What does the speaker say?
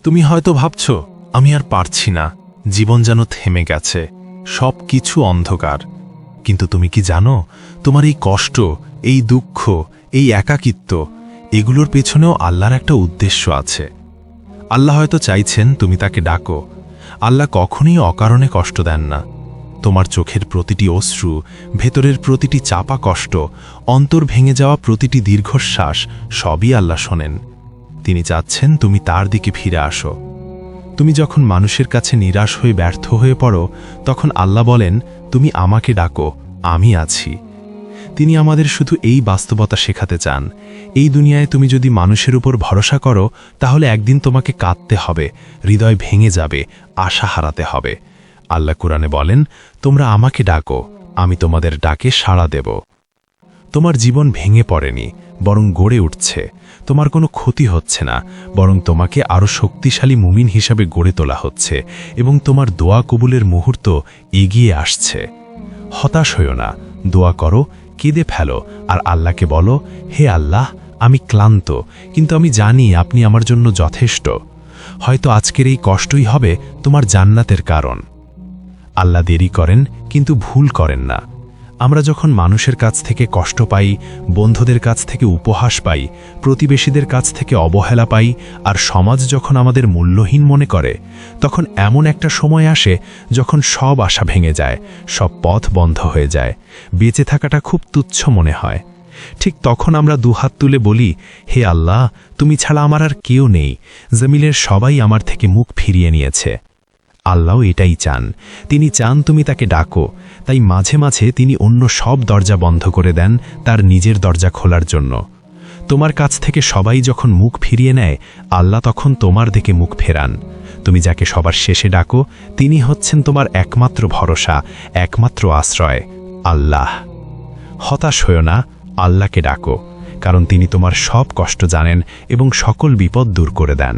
তুমি হয়তো ভাবছ আমি আর পারছি না, জীবন যেন থেমে গেছে, সব কিছু অন্ধকার। কিন্তু তুমি কি জানো, তোমার এই কষ্ট, এই দুঃখ, এই একাকিত্ব, এগুলোর পেছনেও আল্লাহর একটা উদ্দেশ্য আছে। আল্লাহ হয়তো চাইছেন তুমি তাকে ডাকো। আল্লাহ কখনই অকারণে কষ্ট দেন না। তোমার চোখের প্রতিটি অশ্রু, ভেতরের প্রতিটি চাপা কষ্ট, অন্তর ভেঙে যাওয়া প্রতিটি দীর্ঘশ্বাস সবই আল্লাহ শোনেন। তিনি চাচ্ছেন তুমি তার দিকে ফিরে আসো। তুমি যখন মানুষের কাছে নিরাশ হয়ে ব্যর্থ হয়ে পড়ো, তখন আল্লাহ বলেন, তুমি আমাকে ডাকো, আমি আছি। তিনি আমাদের শুধু এই বাস্তবতা শেখাতে চান, এই দুনিয়ায় তুমি যদি মানুষের উপর ভরসা করো, তাহলে একদিন তোমাকে কাঁদতে হবে, হৃদয় ভেঙে যাবে, আশা হারাতে হবে। আল্লাহ কুরআনে বলেন, তোমরা আমাকে ডাকো, আমি তোমাদের ডাকে সাড়া দেব। তোমার জীবন ভেঙে পড়েনি, বরং গড়ে উঠছে। তোমার কোনো ক্ষতি হচ্ছে না, বরং তোমাকে আরও শক্তিশালী মুমিন হিসাবে গড়ে তোলা হচ্ছে, এবং তোমার দোয়া কবুলের মুহূর্ত এগিয়ে আসছে। হতাশ হইও না, দোয়া করো, কেঁদে ফেলো, আর আল্লাহকে বলো, হে আল্লাহ, আমি ক্লান্ত, কিন্তু আমি জানি আপনি আমার জন্য যথেষ্ট। হয়তো আজকের এই কষ্টই হবে তোমার জান্নাতের কারণ। আল্লাহ দেরি করেন, কিন্তু ভুল করেন না। আমরা যখন মানুষের কাছ থেকে কষ্ট পাই, বন্ধুদের কাছ থেকে উপহাস পাই, প্রতিবেশীদের কাছ থেকে অবহেলা পাই, আর সমাজ যখন আমাদের মূল্যহীন মনে করে, তখন এমন একটা সময় আসে যখন সব আশা ভেঙে যায়, সব পথ বন্ধ হয়ে যায়, বেঁচে থাকাটা খুব তুচ্ছ মনে হয়। ঠিক তখন আমরা দুহাত তুলে বলি, হে আল্লাহ, তুমি ছাড়া আমার আর কেউ নেই, জমিনের সবাই আমার থেকে মুখ ফিরিয়ে নিয়েছে। আল্লাহ এটাই চান, তিনি চান তুমি তাকে ডাকো। তাই মাঝে মাঝে তিনি অন্য সব দরজা বন্ধ করে দেন তার নিজের দরজা খোলার জন্য। তোমার কাছ থেকে সবাই যখন মুখ ফিরিয়ে নেয়, আল্লাহ তখন তোমার দিকে মুখ ফেরান। তুমি যাকে সবার শেষে ডাকো, তিনি হচ্ছেন তোমার একমাত্র ভরসা, একমাত্র আশ্রয়, আল্লাহ। হতাশ হয়ো না, আল্লাহকে ডাকো, কারণ তিনি তোমার সব কষ্ট জানেন এবং সকল বিপদ দূর করে দেন।